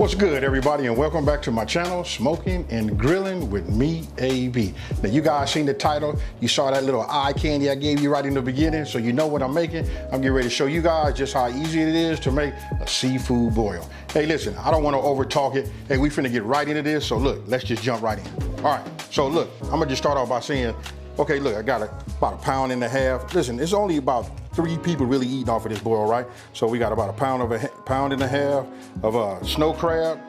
What's good, everybody, and welcome back to my channel, Smoking and Grilling with me, AB. Now, you guys seen the title. You saw that little eye candy I gave you right in the beginning, so you know what I'm making. I'm getting ready to show you guys just how easy it is to make a seafood boil. Hey, listen, I don't want to over talk it. Hey, we finna get right into this, so look, let's just jump right in. All right, so look, I'm gonna just start off by saying, okay, look, I got about a pound and a half. Listen, it's only about 3 people really eating off of this boil, right? So we got about a pound and a half of snow crab.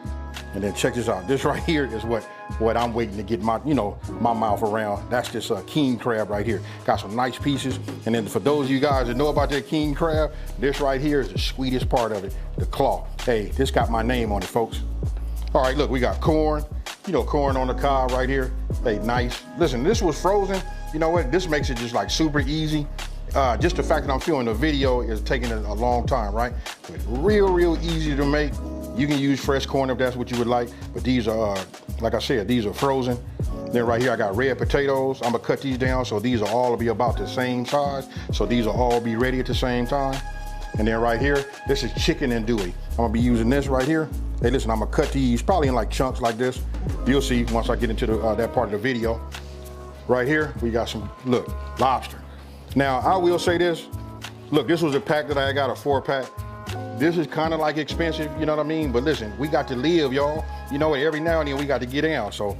And then check this out. This right here is what I'm waiting to get my, my mouth around. That's this king crab right here. Got some nice pieces. And then for those of you guys that know about that king crab, this right here is the sweetest part of it, the claw. Hey, this got my name on it, folks. All right, look, we got corn. Corn on the cob right here. Hey, nice. Listen, this was frozen. You know what? This makes it just like super easy. Just the fact that I'm filming the video is taking a long time, right? But real easy to make. You can use fresh corn if that's what you would like, but these are, like I said, these are frozen. Then right here I got red potatoes. I'm gonna cut these down so these will all be about the same size. So these will all be ready at the same time. And then right here, this is chicken andouille. I'm gonna be using this right here. Hey, listen, I'm gonna cut these probably in like chunks like this. You'll see once I get into that part of the video. Right here, we got some, look, lobster. Now, I will say this. Look, this was a pack that I got, a 4-pack. This is kind of like expensive, you know what I mean? But listen, we got to live, y'all. You know what, every now and then we got to get down. So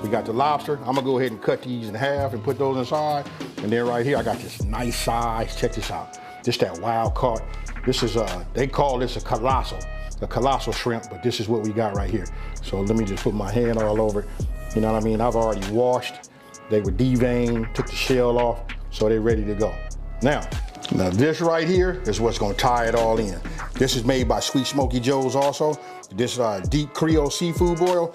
we got the lobster. I'm gonna go ahead and cut these in half and put those inside. And then right here, I got this nice size, check this out. This that wild caught. This is, they call this a colossal shrimp, but this is what we got right here. So let me just put my hand all over it. You know what I mean? I've already washed. They were deveined, took the shell off, so they're ready to go. Now this right here is what's gonna tie it all in. This is made by Sweet Smoky Joe's also. This deep Creole Seafood Boil.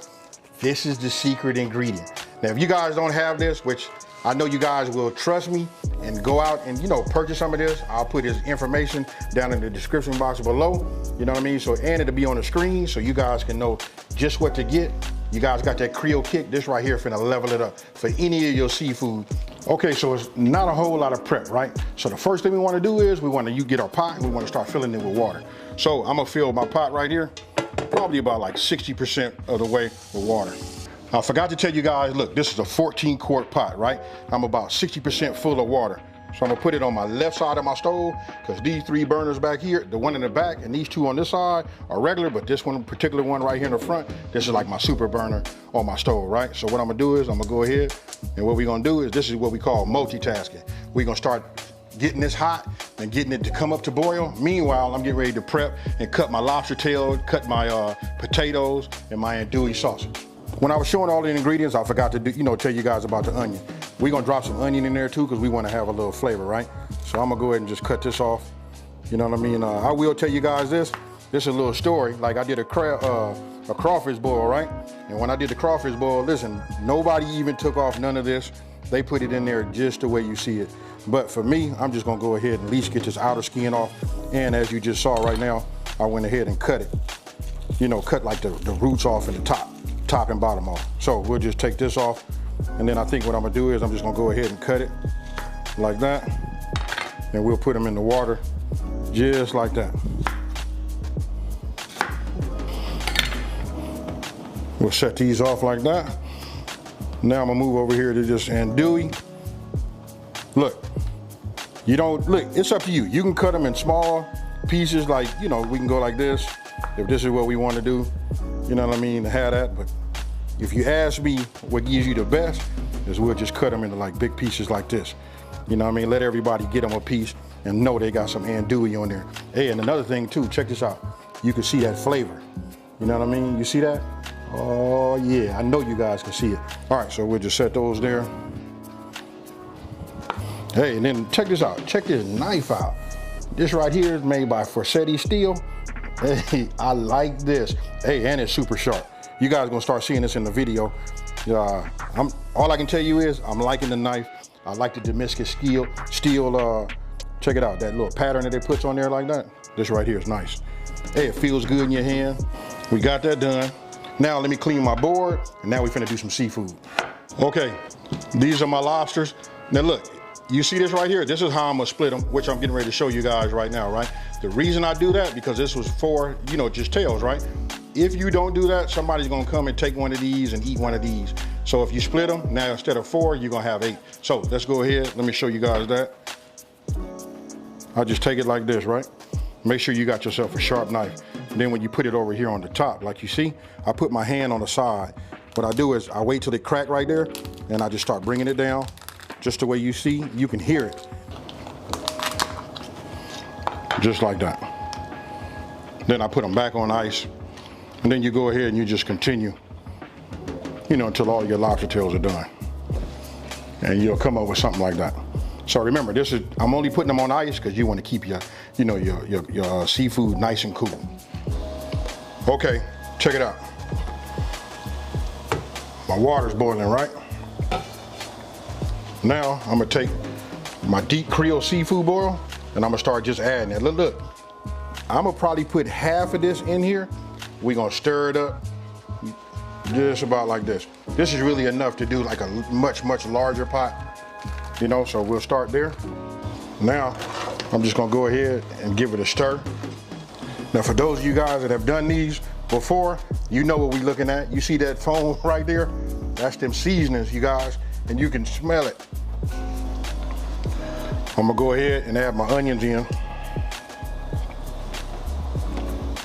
This is the secret ingredient. Now, if you guys don't have this, which I know you guys will trust me and go out and, purchase some of this, I'll put his information down in the description box below. You know what I mean? So, and it'll be on the screen so you guys can know just what to get. You guys got that Creole kick. This right here finna level it up for any of your seafood. Okay, so it's not a whole lot of prep, right? So the first thing we wanna do is you get our pot and we wanna start filling it with water. So I'm gonna fill my pot right here, probably about like 60% of the way with water. I forgot to tell you guys, look, this is a 14-quart pot, right? I'm about 60% full of water. So I'm gonna put it on my left side of my stove because these 3 burners back here, the one in the back and these 2 on this side are regular, but this one, particular one right here in the front, this is like my super burner on my stove, right? So what I'm gonna do is I'm gonna go ahead and what we're gonna do is this is what we call multitasking. We're gonna start getting this hot and getting it to come up to boil. Meanwhile, I'm getting ready to prep and cut my lobster tail, cut my potatoes and my andouille sausage. When I was showing all the ingredients, I forgot to tell you guys about the onion. We're gonna drop some onion in there too because we wanna have a little flavor, right? So I'm gonna go ahead and just cut this off. You know what I mean? I will tell you guys this. This is a little story. Like I did a crawfish boil, right? And when I did the crawfish boil, listen, nobody even took off none of this. They put it in there just the way you see it. But for me, I'm just gonna go ahead and at least get this outer skin off. And as you just saw right now, I went ahead and cut it. Cut like the roots off and the top and bottom off. So we'll just take this off. And then I think what I'm gonna do is I'm just gonna go ahead and cut it like that. And we'll put them in the water just like that. We'll set these off like that. Now I'm gonna move over here to just andouille. Look, it's up to you. You can cut them in small pieces like, we can go like this if this is what we want to do. You know what I mean, have that. But if you ask me what gives you the best is we'll just cut them into like big pieces like this. You know what I mean? Let everybody get them a piece and know they got some andouille on there. Hey, and another thing too, check this out. You can see that flavor. You know what I mean? You see that? Oh yeah, I know you guys can see it. All right, so we'll just set those there. Hey, and then check this out. Check this knife out. This right here is made by Forsetti Steel. Hey, I like this. Hey, and it's super sharp. You guys are gonna start seeing this in the video. All I can tell you is I'm liking the knife. I like the Damascus steel. Check it out, that little pattern that they put on there like that. This right here is nice. Hey, it feels good in your hand. We got that done. Now let me clean my board, and now we finna do some seafood. Okay, these are my lobsters. Now look, you see this right here? This is how I'm gonna split them, which I'm getting ready to show you guys right now, right? The reason I do that, because this was for, just tails, right? if you don't do that, somebody's gonna come and take one of these and eat one of these. So if you split them, now instead of 4, you're gonna have 8. So let's go ahead, let me show you guys that. I'll just take it like this, right? Make sure you got yourself a sharp knife. And then when you put it over here on the top, like you see, I put my hand on the side. What I do is I wait till it crack right there, and I just start bringing it down, just the way you see, you can hear it. Just like that. Then I put them back on ice, and then you go ahead and you just continue, you know, until all your lobster tails are done. And you'll come up with something like that. So remember, this is, I'm only putting them on ice because you want to keep your, you know, your seafood nice and cool. Okay, check it out. My water's boiling, right? Now I'm gonna take my deep Creole Seafood Boil and I'm gonna start just adding it. Look, I'm gonna probably put half of this in here. We're gonna stir it up just about like this. This is really enough to do like a much larger pot. You know, so we'll start there. Now, I'm just gonna go ahead and give it a stir. Now, for those of you guys that have done these before, you know what we're looking at. You see that foam right there? That's them seasonings, you guys, and you can smell it. I'm gonna go ahead and add my onions in.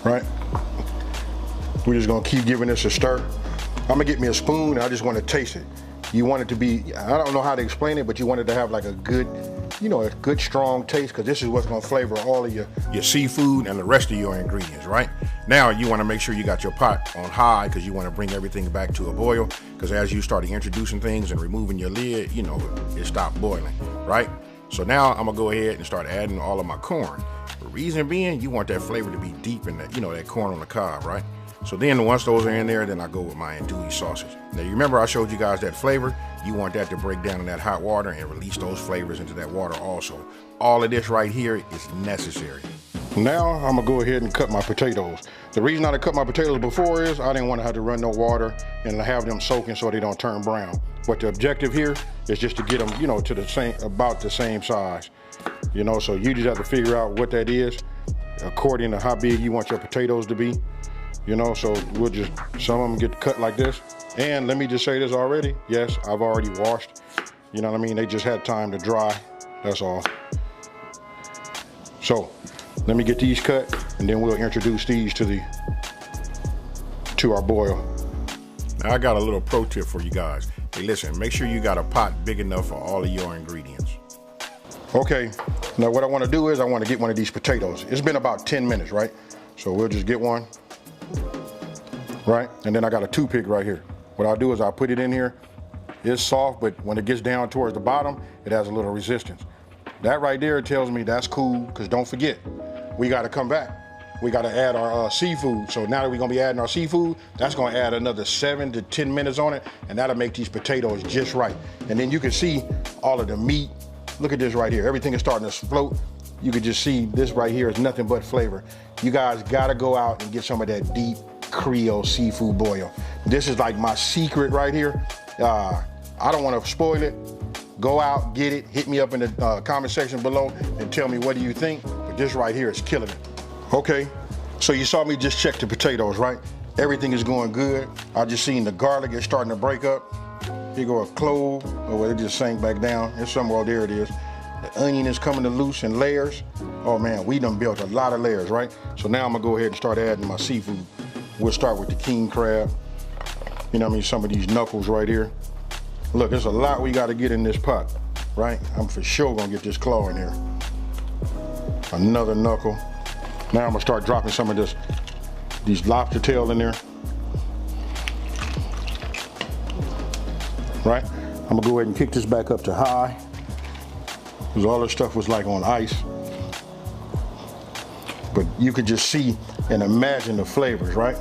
Right? We're just gonna keep giving this a stir. I'm gonna get me a spoon, and I just wanna taste it. You want it to be, I don't know how to explain it, but you want it to have like a good, you know, a good strong taste, because this is what's gonna flavor all of your seafood and the rest of your ingredients, right? Now you wanna make sure you got your pot on high, because you wanna bring everything back to a boil, because as you start introducing things and removing your lid, you know, it stopped boiling, right? So now I'm gonna go ahead and start adding all of my corn. The reason being, you want that flavor to be deep in that, you know, that corn on the cob, right? So then once those are in there, then I go with my Andouille sausage. Now you remember I showed you guys that flavor? You want that to break down in that hot water and release those flavors into that water also. All of this right here is necessary. Now I'm gonna go ahead and cut my potatoes. The reason I cut my potatoes before is I didn't want to have to run no water and have them soaking so they don't turn brown. But the objective here is just to get them, you know, to the same, about the same size. You know, so you just have to figure out what that is according to how big you want your potatoes to be. You know, so we'll just, some of them get cut like this. And let me just say this already. Yes, I've already washed. You know what I mean? They just had time to dry. That's all. So let me get these cut, and then we'll introduce these to our boil. Now I got a little pro tip for you guys. Hey, listen, make sure you got a pot big enough for all of your ingredients. Okay, now what I want to do is I want to get one of these potatoes. It's been about 10 minutes, right? So we'll just get one. Right? And then I got a toothpick right here. What I'll do is I'll put it in here. It's soft, but when it gets down towards the bottom, it has a little resistance. That right there tells me that's cool, because don't forget, we got to come back. We got to add our seafood. So now that we're going to be adding our seafood, that's going to add another 7 to 10 minutes on it, and that'll make these potatoes just right. And then you can see all of the meat. Look at this right here. Everything is starting to float. You can just see this right here is nothing but flavor. You guys got to go out and get some of that deep Creole Seafood Boil. This is like my secret right here. I don't want to spoil it. Go out, get it, hit me up in the comment section below and tell me what do you think. But this right here is killing it. Okay, so you saw me just check the potatoes, right? Everything is going good. I just seen the garlic is starting to break up. Here go a clove. Oh, well, it just sank back down. It's somewhere, there it is. The onion is coming to loose in layers. Oh man, we done built a lot of layers, right? So now I'm gonna go ahead and start adding my seafood. We'll start with the king crab. You know what I mean? Some of these knuckles right here. Look, there's a lot we gotta get in this pot, right? I'm for sure gonna get this claw in here. Another knuckle. Now I'm gonna start dropping some of these lobster tail in there. Right? I'm gonna go ahead and kick this back up to high, because all this stuff was like on ice. But you could just see and imagine the flavors, right?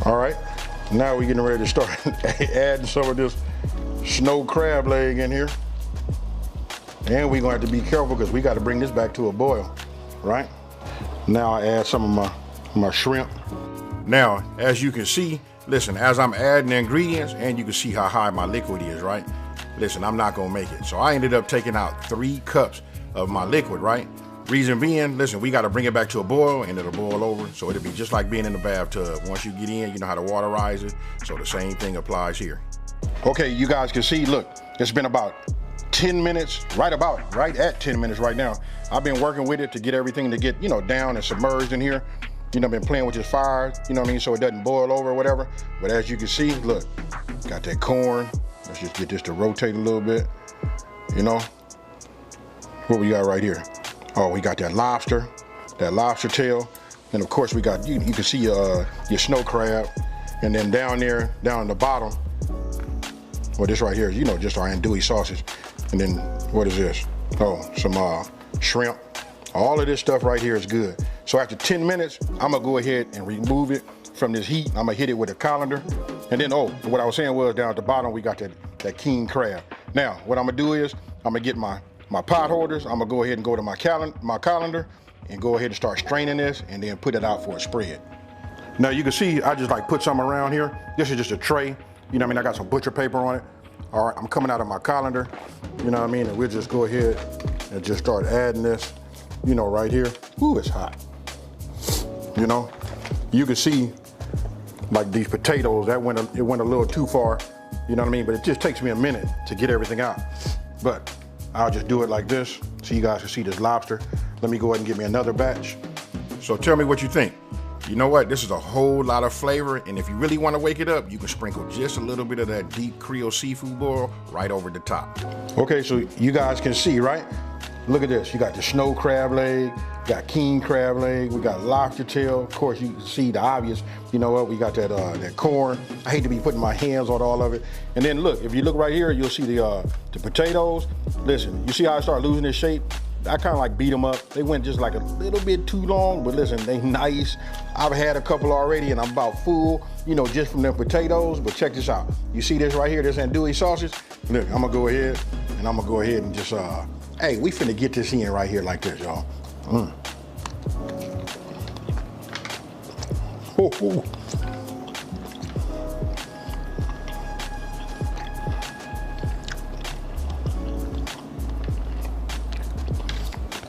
All right, now we're getting ready to start adding some of this snow crab leg in here. And we're gonna have to be careful because we gotta bring this back to a boil, right? Now I add some of my shrimp. Now, as you can see, listen, as I'm adding the ingredients, and you can see how high my liquid is, right? Listen, I'm not gonna make it. So I ended up taking out 3 cups of my liquid, right? Reason being, listen, we got to bring it back to a boil and it'll boil over. So it'll be just like being in the bathtub. Once you get in, you know how to water rise it. So the same thing applies here. Okay, you guys can see, look, it's been about 10 minutes, right at 10 minutes right now. I've been working with it to get everything to get, you know, down and submerged in here. You know, been playing with this fire, you know what I mean, so it doesn't boil over or whatever. But as you can see, look, got that corn. Let's just get this to rotate a little bit, you know. What we got right here? Oh, we got that lobster tail. And of course we got, you can see your snow crab. And then down there, down at the bottom, well, this right here is, you know, just our andouille sausage. And then what is this? Oh, some shrimp. All of this stuff right here is good. So after 10 minutes, I'm gonna go ahead and remove it from this heat. I'm gonna hit it with a colander. And then, oh, what I was saying was down at the bottom, we got that king crab. Now, what I'm gonna do is, I'm gonna get my pot holders. I'm gonna go ahead and go to my colander and go ahead and start straining this and then put it out for a spread. Now you can see, I just like put some around here. This is just a tray. You know what I mean? I got some butcher paper on it. All right, I'm coming out of my colander. You know what I mean? And we'll just go ahead and just start adding this, you know, right here. Ooh, it's hot. You know, you can see like these potatoes, it went a little too far. You know what I mean? But it just takes me a minute to get everything out. But I'll just do it like this so you guys can see this lobster. Let me go ahead and get me another batch. So tell me what you think. You know what? This is a whole lot of flavor, and if you really want to wake it up, you can sprinkle just a little bit of that deep Creole Seafood Boil right over the top. Okay, so you guys can see, right? Look at this. You got the snow crab leg, got king crab leg, we got lobster tail. Of course, you can see the obvious. You know what? We got that corn. I hate to be putting my hands on all of it. And then look, if you look right here, you'll see the potatoes. Listen, you see how I start losing this shape? I kind of like beat them up. They went just like a little bit too long, but listen, they nice. I've had a couple already and I'm about full, you know, just from them potatoes. But check this out. You see this right here, this andouille sausage? Look, I'm gonna go ahead and just, hey, we finna get this in right here like this, y'all. Oh.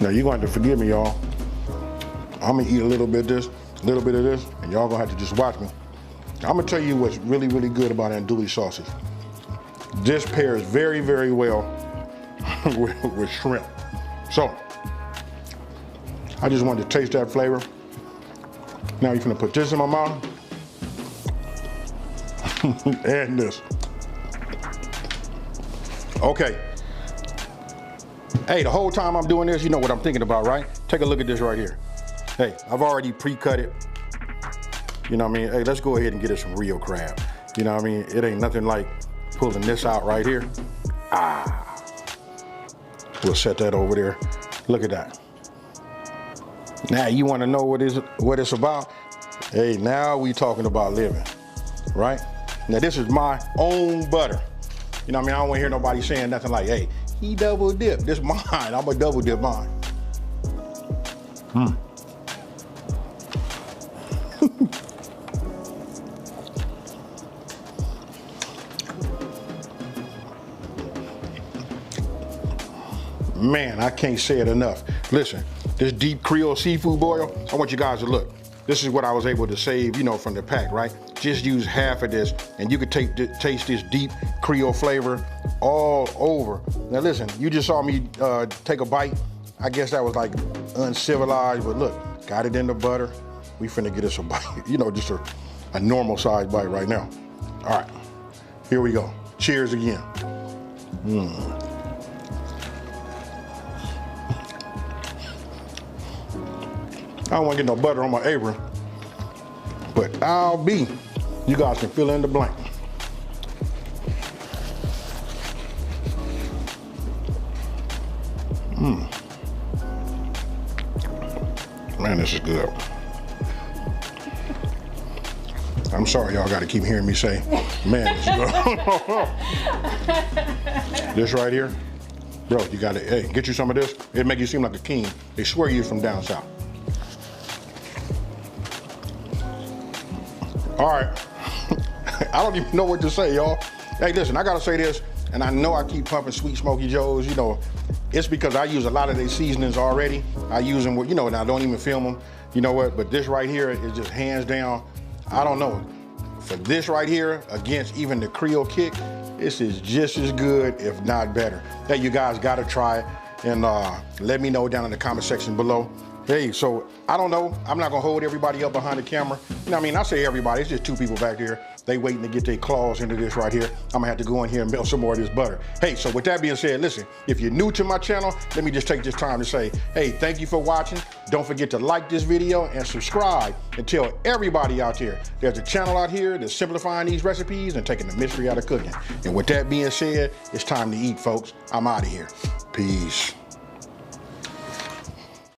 Now you're going to have to forgive me, y'all. I'm gonna eat a little bit of this, and y'all gonna have to just watch me. I'm gonna tell you what's really, really good about andouille sausage. This pairs very, very well with shrimp. So, I just wanted to taste that flavor. Now you're gonna put this in my mouth, and this. Okay. Hey, the whole time I'm doing this, you know what I'm thinking about, right? Take a look at this right here. Hey, I've already pre-cut it. You know what I mean? Hey, let's go ahead and get us some real crab. You know what I mean? It ain't nothing like pulling this out right here. We'll set that over there. Look at that. Now you want to know what it's about? Hey, now we talking about living, right? Now this is my own butter. You know what I mean? I don't want to hear nobody saying nothing like, hey, he double dip. This mine. I'm a double dip mine. Man, I can't say it enough. Listen, this deep Creole Seafood Boil, I want you guys to look. This is what I was able to save, you know, from the pack, right? Just use half of this and you could taste this deep Creole flavor all over. Now listen, you just saw me take a bite. I guess that was like uncivilized, but look, got it in the butter. We finna get us a bite, you know, just a normal size bite right now. All right, here we go. Cheers again. I don't want to get no butter on my apron, but I'll be. You guys can fill in the blank. Man, this is good. I'm sorry y'all got to keep hearing me say, man, this is good. This right here, bro, you got to, hey, get you some of this. It'll make you seem like a king. They swear you're from down south. All right, I don't even know what to say, y'all. Hey, listen, I gotta say this. And I know I keep pumping Sweet Smoky Joe's, you know, it's because I use a lot of their seasonings already. I use them, you know, and I don't even film them, you know what, but this right here is just hands down, I don't know. For this right here, against even the Creole Kick, this is just as good, if not better. Hey, you guys gotta try it, and let me know down in the comment section below. Hey, so I don't know, I'm not gonna hold everybody up behind the camera. You know what I mean? I say everybody, it's just two people back there. They waiting to get their claws into this right here. I'm gonna have to go in here and melt some more of this butter. Hey, so with that being said, listen, if you're new to my channel, let me just take this time to say, hey, thank you for watching. Don't forget to like this video and subscribe, and tell everybody out there there's a channel out here that's simplifying these recipes and taking the mystery out of cooking. And with that being said, it's time to eat, folks. I'm out of here. Peace.